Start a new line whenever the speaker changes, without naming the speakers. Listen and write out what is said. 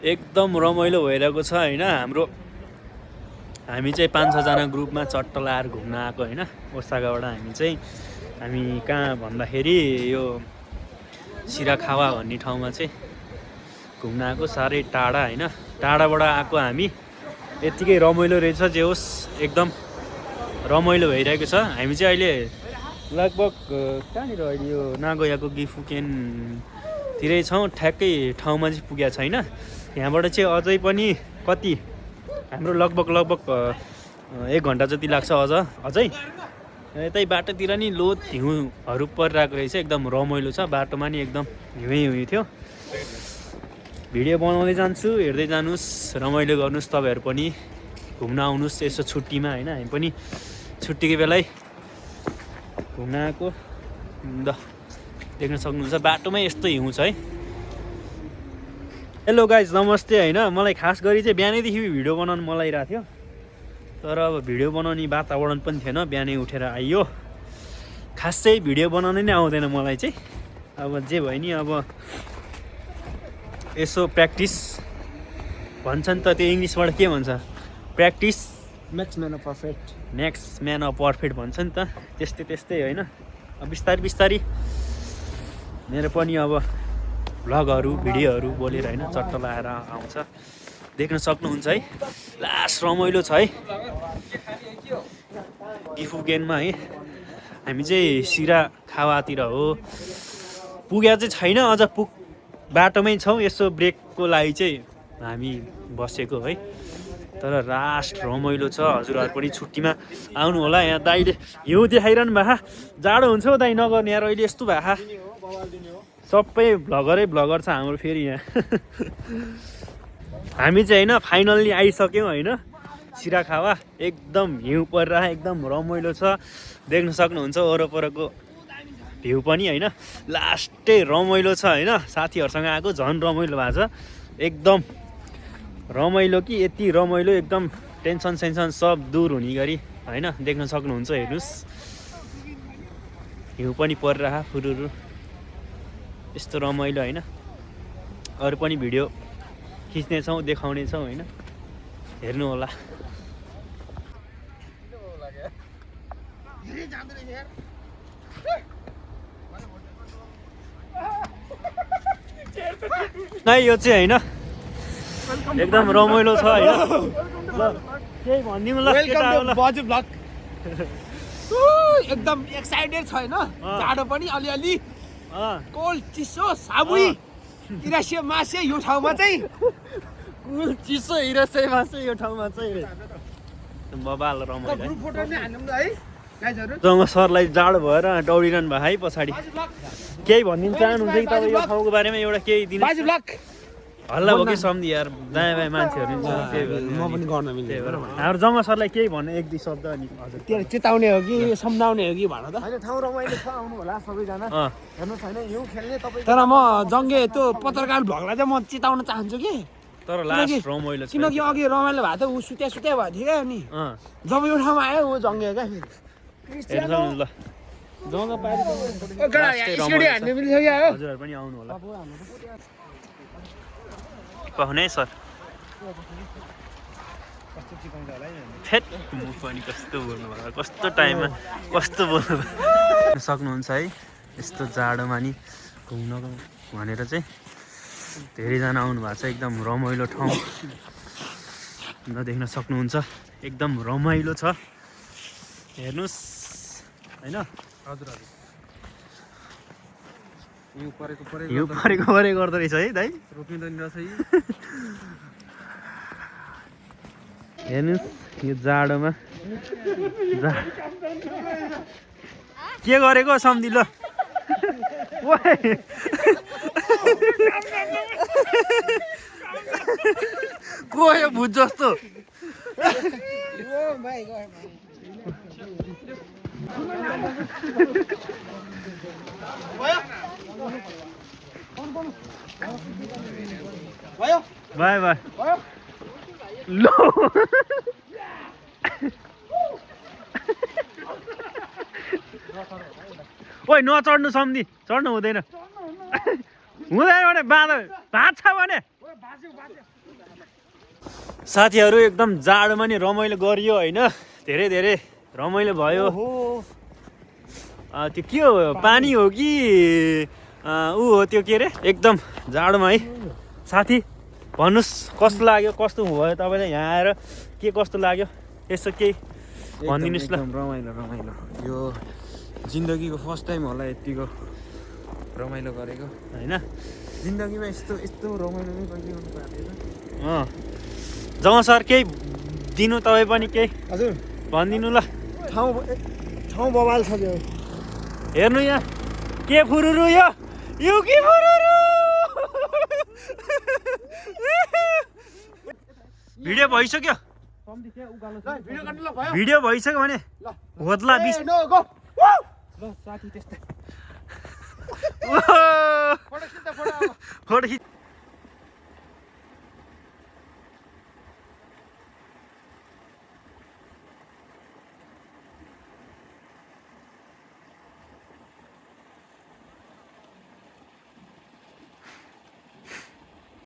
एकदम रमाइलो भइरहेको छ हैन। हामी चाहिँ 5-6 जना ग्रुपमा चट्ट लाएर घुम्न आएको हैन। ओसाकाबाट हामी कहाँ भन्दाखेरि यो सिराखावा भन्ने ठाउँमा चाहिँ घुम्न आएको। साह्रै टाढा हैन, टाढाबाट आएको हामी। यतिकै रमाइलो रहेछ जे होस्, एकदम रमाइलो भइरहेको छ। हामी चाहिँ अहिले लगभग कहाँनिर अहिले यो नागोयाको गिफुकेनतिरै छौँ। ठ्याक्कै ठाउँमा चाहिँ पुगेको छैन। यहाँबाट चाहिँ अझै पनि कति हाम्रो लगभग 1 घन्टा जति लाग्छ अझै। यतै बाटोतिर नि लोत हिउँहरू परिरहेको रहेछ, एकदम रमाइलो छ। बाटोमा नि एकदम हिउँ थियो। भिडियो बनाउँदै जान्छु, हेर्दै जानुहोस्, रमाइलो गर्नुहोस्। तपाईँहरू पनि घुम्न आउनुहोस् यसो छुट्टीमा हैन। हामी पनि छुट्टीको बेलै घुम्न आएको। देख्न सक्नुहुन्छ बाटोमै यस्तो हिउँ छ है। हेलो गाइज, नमस्ते हैन। मलाई खास गरी चाहिँ बिहानैदेखि भिडियो बनाउनु मन लागिरहेको थियो, तर अब भिडियो बनाउने वातावरण पनि थिएन। बिहानै उठेर आइयो, खास चाहिँ भिडियो बनाउनै नै आउँदैन मलाई चाहिँ। अब जे भयो नि, अब यसो प्र्याक्टिस भन्छन् त, त्यो इङ्ग्लिसबाट के भन्छ? Practice
makes man a
perfect भन्छ नि त, त्यस्तै होइन। अब बिस्तारै मेरो पनि अब भ्लगहरू भिडियोहरू बोलेर होइन चट्ट लाएर आउँछ। देख्न सक्नुहुन्छ है। लास्ट रमाइलो छ है गिफुकेनमा है। हामी चाहिँ सिराखावातिर हो, पुगेको चाहिँ छैन अझ। बाटोमै छौँ। यसो ब्रेकको लागि चाहिँ हामी बसेको है। तर लास्ट रमाइलो छ। हजुरहरू पनि छुट्टीमा आउनु होला। यहाँ दाइले हिउँ देखाइरहनु भए जाडो हुन्छ हौ दाइ, नगर्ने यार। अहिले यस्तो भए सबै भ्लगर छ हाम्रो फेरि यहाँ। हामी चाहिँ होइन फाइनल्ली आइसक्यौँ होइन सिराखावा। एकदम हिउँ परिरह, एकदम रमाइलो छ। देख्न सक्नुहुन्छ वरपरको भ्यू पनि होइन। लास्टै रमाइलो छ होइन। साथीहरूसँग आएको झन् रमाइलो भएको छ। एकदम रमाइलो कि यति रमाइलो, एकदम टेन्सन सब दूर हुने गरी होइन। देख्न सक्नुहुन्छ, हेर्नुहोस् हिउँ पनि परिरह फुरुरु, यस्तो रमाइलो होइन। अरू पनि भिडियो खिच्नेछौँ, देखाउनेछौँ होइन, हेर्नु होला। नै यो चाहिँ होइन एकदम रमाइलो छ होइन। केही भनिदिनु ल।
एकदम एक्साइटेड छ होइन। जाडो पनि अलिअलि, कोल्ड चिसो साबुई इरासिया मासे यो ठाउँमा चाहिँ।
कुल चिसो इरासिया मासे यो ठाउँमा चाहिँ बबाल रमाइलो।
ग्रुप फोटो नै हान्नु है गाइजहरु।
जङ्ग सरलाई जाडो भएर दौडिरहनु भयो है पछाडि। केही भनिदिनु चाहनुहुन्छ कि तपाईँ यो ठाउँको बारेमा? एउटा केही दिनु।
बाजु ब्लक
हल्ला भयो कि सम्झि यार, दायाँ बायाँ मान्छेहरू नि छ, त्यही भएर
म पनि गर्न मिल्दैन।
हाम्रो जङ्ग सरलाई केही भन्नु, 1-2 शब्द अनि। हजुर,
त्यो चेताउने हो कि सम्झाउने हो कि भन त। हैन, ठाउँ रमाइलो छ, आउनु होला सबैजना। हेर्नुस् हैन, हिउँ खेल्ने तपाईँ। तर म जङ्गे त्यो पत्रकार भ्लगलाई चाहिँ म चेताउन चाहन्छु कि,
तर लास्ट रमाइलो छ।
किनकि अघि रमाइलो भएको थियो, ऊ सुत्या भयो थियो क्या। अनि जब यो ठाउँमा आयो ऊ जङ्गे क्या फेरि
हेर्नु ल। जङ्ग पारि
स्टेडी हान्ने मिल्छ क्या।
हजुरहरू पनि आउनु होला। पाहुनै सर फेट मुख पनि कस्तो बोल्नुभयो, कस्तो टाइममा कस्तो बोल्नुभयो सक्नुहुन्छ है। यस्तो जाडोमा नि घुम्नको भनेर चाहिँ धेरैजना आउनु भएको छ। एकदम रमाइलो ठाउँ देख्न सक्नुहुन्छ, एकदम रमाइलो छ। हेर्नुहोस् होइन।
हजुर
हिउँ परेको गर्दो रहेछ है दाइ।
रोकिँदैन रहेछ।
हेर्नुहोस् यो जाडोमा के गरेको सम्झि ल। गयो भुत जस्तो। बाय बाय लो। ओइ नचढ्नु सम्धि, चढ्नु हुँदैन। हुँदैन भने बाँध भात छ भने साथीहरू एकदम जाडोमा नि रमाइलो गरियो होइन धेरै धेरै रमाइलो भयो त्यो के हो पानी हो कि ऊ हो त्यो के अरे एकदम जाडोमा है साथी भन्नुहोस् कस्तो लाग्यो कस्तो भयो तपाईँलाई यहाँ आएर के कस्तो लाग्यो यसो केही भनिदिनुहोस् ल
रमाइलो रमाइलो यो जिन्दगीको फर्स्ट टाइम होला यतिको रमाइलो गरेको
होइन
जिन्दगीमा यस्तो रमाइलो नै कहिले गर्नु पाएको
जमा सर केही दिनु तपाईँ पनि केही
हजुर
भनिदिनु ल
ठाउँ बवाल छ त्यो
हेर्नु यहाँ के फुरुरु यो के फुरुरु भिडियो भइसक्यो भिडियो भइसक्यो भने होद्ला बिस
साथी त्यस्तै
फोटो खिच